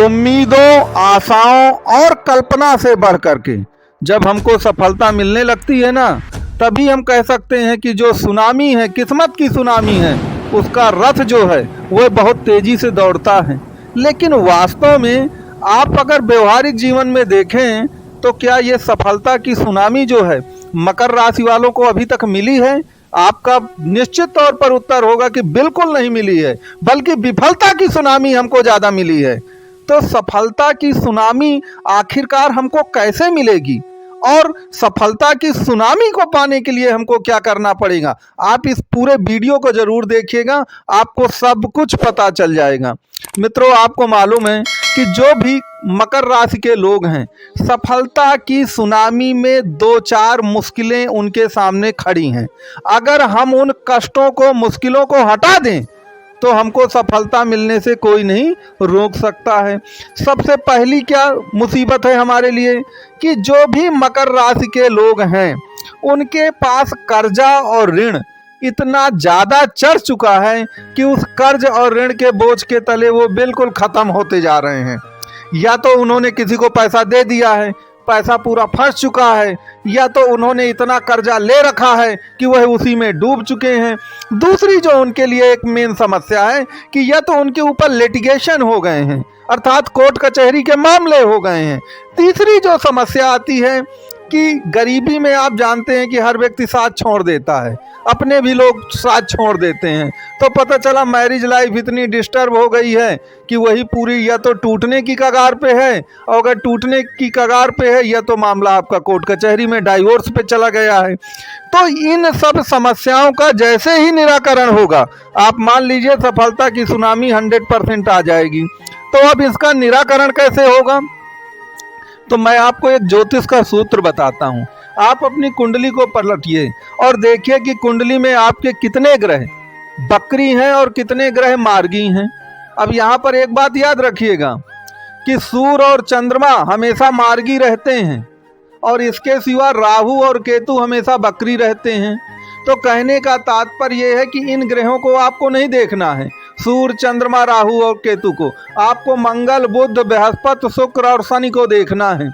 उम्मीदों, आशाओं और कल्पना से बढ़ करके जब हमको सफलता मिलने लगती है ना, तभी हम कह सकते हैं कि जो सुनामी है, किस्मत की सुनामी है, उसका रथ जो है वह बहुत तेजी से दौड़ता है। लेकिन वास्तव में आप अगर व्यवहारिक जीवन में देखें तो क्या ये सफलता की सुनामी जो है मकर राशि वालों को अभी तक मिली है? आपका निश्चित तौर पर उत्तर होगा कि बिल्कुल नहीं मिली है, बल्कि विफलता की सुनामी हमको ज्यादा मिली है। तो सफलता की सुनामी आखिरकार हमको कैसे मिलेगी और सफलता की सुनामी को पाने के लिए हमको क्या करना पड़ेगा? आप इस पूरे वीडियो को जरूर देखिएगा, आपको सब कुछ पता चल जाएगा। मित्रों, आपको मालूम है कि जो भी मकर राशि के लोग हैं, सफलता की सुनामी में दो चार मुश्किलें उनके सामने खड़ी हैं। अगर हम उन कष्टों को, मुश्किलों को हटा दें तो हमको सफलता मिलने से कोई नहीं रोक सकता है। सबसे पहली क्या मुसीबत है हमारे लिए कि जो भी मकर राशि के लोग हैं, उनके पास कर्जा और ऋण इतना ज़्यादा चढ़ चुका है कि उस कर्ज और ऋण के बोझ के तले वो बिल्कुल ख़त्म होते जा रहे हैं। या तो उन्होंने किसी को पैसा दे दिया है, पैसा पूरा फंस चुका है, या तो उन्होंने इतना कर्जा ले रखा है कि वह उसी में डूब चुके हैं। दूसरी जो उनके लिए एक मेन समस्या है कि या तो उनके ऊपर लिटिगेशन हो गए हैं, अर्थात कोर्ट कचहरी के मामले हो गए हैं। तीसरी जो समस्या आती है कि गरीबी में आप जानते हैं कि हर व्यक्ति साथ छोड़ देता है, अपने भी लोग साथ छोड़ देते हैं। तो पता चला मैरिज लाइफ इतनी डिस्टर्ब हो गई है कि वही पूरी या तो टूटने की कगार पे है, और अगर टूटने की कगार पे है या तो मामला आपका कोर्ट कचहरी में डाइवोर्स पे चला गया है। तो इन सब समस्याओं का जैसे ही निराकरण होगा, आप मान लीजिए सफलता की सुनामी 100% आ जाएगी। तो अब इसका निराकरण कैसे होगा? तो मैं आपको एक ज्योतिष का सूत्र बताता हूँ। आप अपनी कुंडली को पलटिए और देखिए कि कुंडली में आपके कितने ग्रह बकरी हैं और कितने ग्रह मार्गी हैं। अब यहाँ पर एक बात याद रखिएगा कि सूर्य और चंद्रमा हमेशा मार्गी रहते हैं और इसके सिवा राहु और केतु हमेशा बकरी रहते हैं। तो कहने का तात्पर्य यह है कि इन ग्रहों को आपको नहीं देखना है, सूर्य, चंद्रमा, राहु और केतु को। आपको मंगल, बुध, बृहस्पति, शुक्र और शनि को देखना है।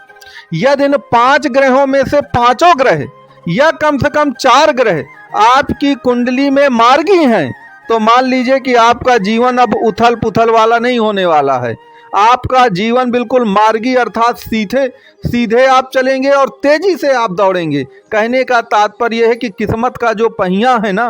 यदि इन 5 ग्रहों में से 5 ग्रह या कम से कम 4 ग्रह आपकी कुंडली में मार्गी हैं, तो मान लीजिए कि आपका जीवन अब उथल पुथल वाला नहीं होने वाला है। आपका जीवन बिल्कुल मार्गी, अर्थात सीधे सीधे आप चलेंगे और तेजी से आप दौड़ेंगे। कहने का तात्पर्य यह है कि किस्मत का जो पहिया है ना,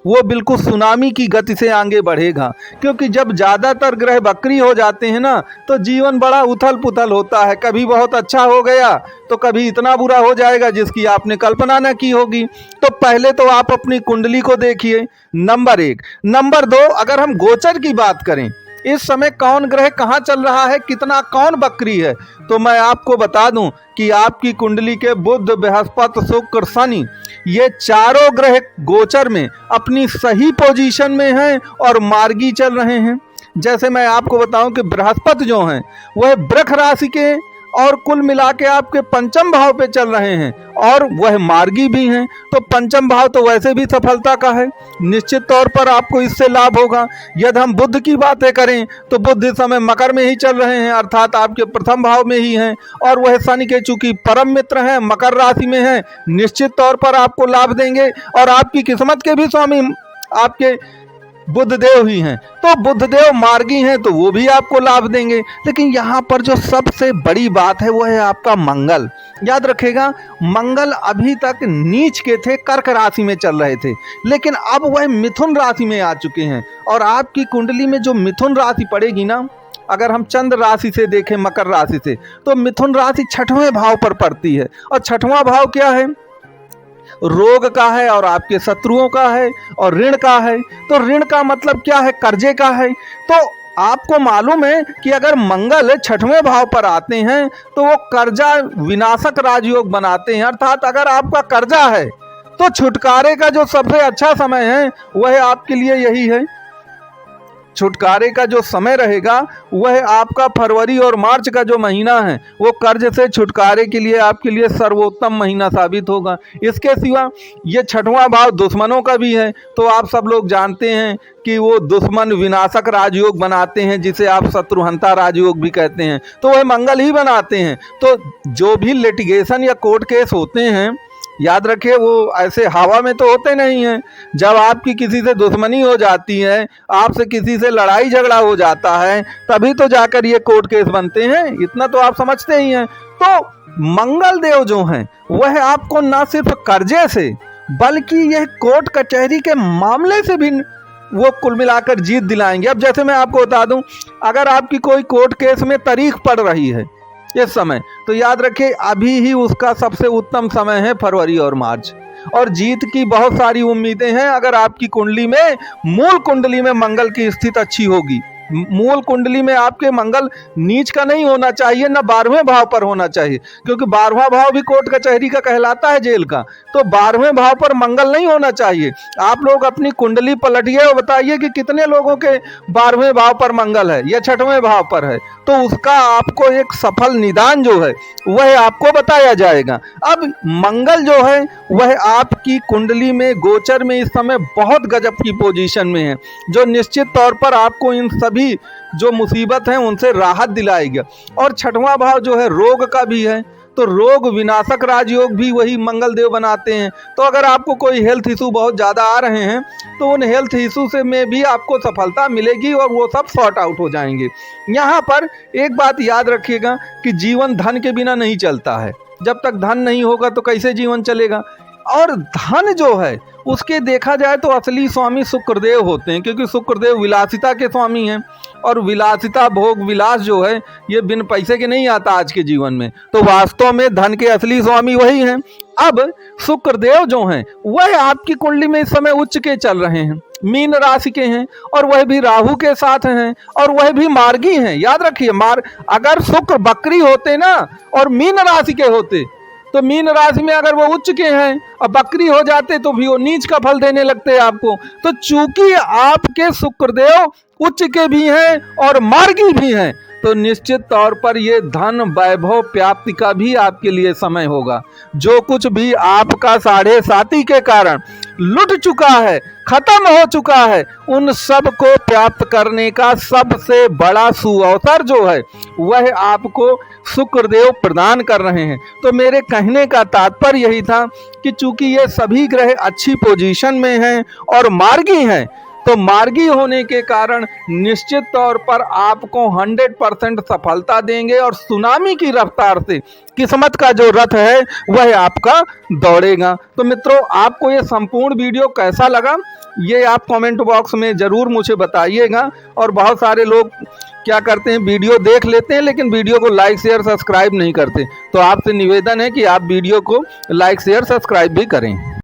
वो बिल्कुल सुनामी की गति से आगे बढ़ेगा। क्योंकि जब ज़्यादातर ग्रह बकरी हो जाते हैं ना, तो जीवन बड़ा उथल पुथल होता है। कभी बहुत अच्छा हो गया तो कभी इतना बुरा हो जाएगा जिसकी आपने कल्पना न की होगी। तो पहले तो आप अपनी कुंडली को देखिए, नंबर 1। नंबर 2, अगर हम गोचर की बात करें, इस समय कौन ग्रह कहाँ चल रहा है, कितना कौन बकरी है, तो मैं आपको बता दूं कि आपकी कुंडली के बुध, बृहस्पति, शुक्र, शनि, ये चारों ग्रह गोचर में अपनी सही पोजीशन में हैं और मार्गी चल रहे हैं। जैसे मैं आपको बताऊं कि बृहस्पति जो हैं वह वृष राशि के और कुल मिला के आपके पंचम भाव पे चल रहे हैं और वह मार्गी भी हैं। तो पंचम भाव तो वैसे भी सफलता का है, निश्चित तौर पर आपको इससे लाभ होगा। यदि हम बुध की बातें करें तो बुध इस समय मकर में ही चल रहे हैं, अर्थात आपके प्रथम भाव में ही हैं, और वह शनि के चूंकि परम मित्र हैं, मकर राशि में हैं, निश्चित तौर पर आपको लाभ देंगे। और आपकी किस्मत के भी स्वामी आपके बुधदेव ही हैं, तो बुधदेव मार्गी हैं तो वो भी आपको लाभ देंगे। लेकिन यहाँ पर जो सबसे बड़ी बात है वो है आपका मंगल। याद रखेगा, मंगल अभी तक नीच के थे, कर्क राशि में चल रहे थे, लेकिन अब वह मिथुन राशि में आ चुके हैं। और आपकी कुंडली में जो मिथुन राशि पड़ेगी ना, अगर हम चंद्र राशि से देखें, मकर राशि से, तो मिथुन राशि 6वें भाव पर पड़ती है। और 6वां भाव क्या है? रोग का है और आपके शत्रुओं का है और ऋण का है। तो ऋण का मतलब क्या है? कर्जे का है। तो आपको मालूम है कि अगर मंगल 6वें भाव पर आते हैं तो वो कर्जा विनाशक राजयोग बनाते हैं। अर्थात अगर आपका कर्जा है तो छुटकारे का जो सबसे अच्छा समय है वह आपके लिए यही है। छुटकारे का जो समय रहेगा वह आपका फरवरी और मार्च का जो महीना है वो कर्ज से छुटकारे के लिए आपके लिए सर्वोत्तम महीना साबित होगा। इसके सिवा ये छठवां भाव दुश्मनों का भी है, तो आप सब लोग जानते हैं कि वो दुश्मन विनाशक राजयोग बनाते हैं, जिसे आप शत्रुहंता राजयोग भी कहते हैं, तो वह मंगल ही बनाते हैं। तो जो भी लिटिगेशन या कोर्ट केस होते हैं, याद रखिए वो ऐसे हवा में तो होते नहीं हैं। जब आपकी किसी से दुश्मनी हो जाती है, आपसे किसी से लड़ाई झगड़ा हो जाता है, तभी तो जाकर ये कोर्ट केस बनते हैं। इतना तो आप समझते ही हैं। तो मंगल देव जो हैं वह आपको ना सिर्फ कर्जे से बल्कि यह कोर्ट कचहरी के मामले से भी वो कुल मिलाकर जीत दिलाएंगे। अब जैसे मैं आपको बता दूं, अगर आपकी कोई कोर्ट केस में तारीख पड़ रही है इस समय, तो याद रखिए अभी ही उसका सबसे उत्तम समय है फरवरी और मार्च, और जीत की बहुत सारी उम्मीदें हैं अगर आपकी कुंडली में, मूल कुंडली में मंगल की स्थिति अच्छी होगी। मूल कुंडली में आपके मंगल नीच का नहीं होना चाहिए, न 12वें भाव पर होना चाहिए, क्योंकि 12वां भाव भी कोर्ट कचहरी का कहलाता है, जेल का। तो 12वें भाव पर मंगल नहीं होना चाहिए। आप लोग अपनी कुंडली पलटिए और बताइए कि कितने लोगों के 12वें भाव पर मंगल है या 6वें भाव पर है, तो उसका आपको एक सफल निदान जो है वह आपको बताया जाएगा। अब मंगल जो है वह आपकी कुंडली में गोचर में इस समय बहुत गजब की पोजीशन में है, जो निश्चित तौर पर आपको इन सभी जो मुसीबत हैं उनसे राहत दिलाएगा। और 6वां भाव जो है रोग का भी है, तो रोग विनाशक राजयोग भी वही मंगल देव बनाते हैं। तो अगर आपको कोई हेल्थ इशू बहुत ज़्यादा आ रहे हैं, तो उन हेल्थ इशू से में भी आपको सफलता मिलेगी और वो सब सॉर्ट आउट हो जाएंगे। यहाँ पर एक बात याद रखिएगा कि जीवन धन के बिना नहीं चलता है। जब तक धन नहीं होगा तो कैसे जीवन चलेगा। और धन जो है उसके देखा जाए तो असली स्वामी शुक्रदेव होते हैं, क्योंकि शुक्रदेव विलासिता के स्वामी हैं, और विलासिता भोग विलास जो है ये बिन पैसे के नहीं आता आज के जीवन में। तो वास्तव में धन के असली स्वामी वही हैं। अब शुक्रदेव जो हैं वह आपकी कुंडली में इस समय उच्च के चल रहे हैं, मीन राशि के हैं, और वह भी राहु के साथ हैं, और वह भी मार्गी हैं। याद रखिए अगर शुक्र बकरी होते ना और मीन राशि के होते, तो मीन राशि में अगर वो उच्च के हैं और बकरी हो जाते तो भी वो नीच का फल देने लगते आपको। तो चूंकि आपके शुक्रदेव उच्च के भी हैं और मार्गी भी हैं, तो निश्चित तौर पर ये धन वैभव प्राप्ति का भी आपके लिए समय होगा। जो कुछ भी आपका 7.5 के कारण लुट चुका है, खत्म हो चुका है, उन सब को प्राप्त करने का सबसे बड़ा सुअवसर जो है वह आपको शुक्रदेव प्रदान कर रहे हैं। तो मेरे कहने का तात्पर्य यही था कि चूंकि ये सभी ग्रह अच्छी पोजीशन में हैं और मार्गी हैं, तो मार्गी होने के कारण निश्चित तौर पर आपको 100% सफलता देंगे, और सुनामी की रफ्तार से किस्मत का जो रथ है वह आपका दौड़ेगा। तो मित्रों, आपको ये संपूर्ण वीडियो कैसा लगा ये आप कमेंट बॉक्स में ज़रूर मुझे बताइएगा। और बहुत सारे लोग क्या करते हैं, वीडियो देख लेते हैं लेकिन वीडियो को लाइक शेयर सब्सक्राइब नहीं करते। तो आपसे निवेदन है कि आप वीडियो को लाइक शेयर सब्सक्राइब भी करें।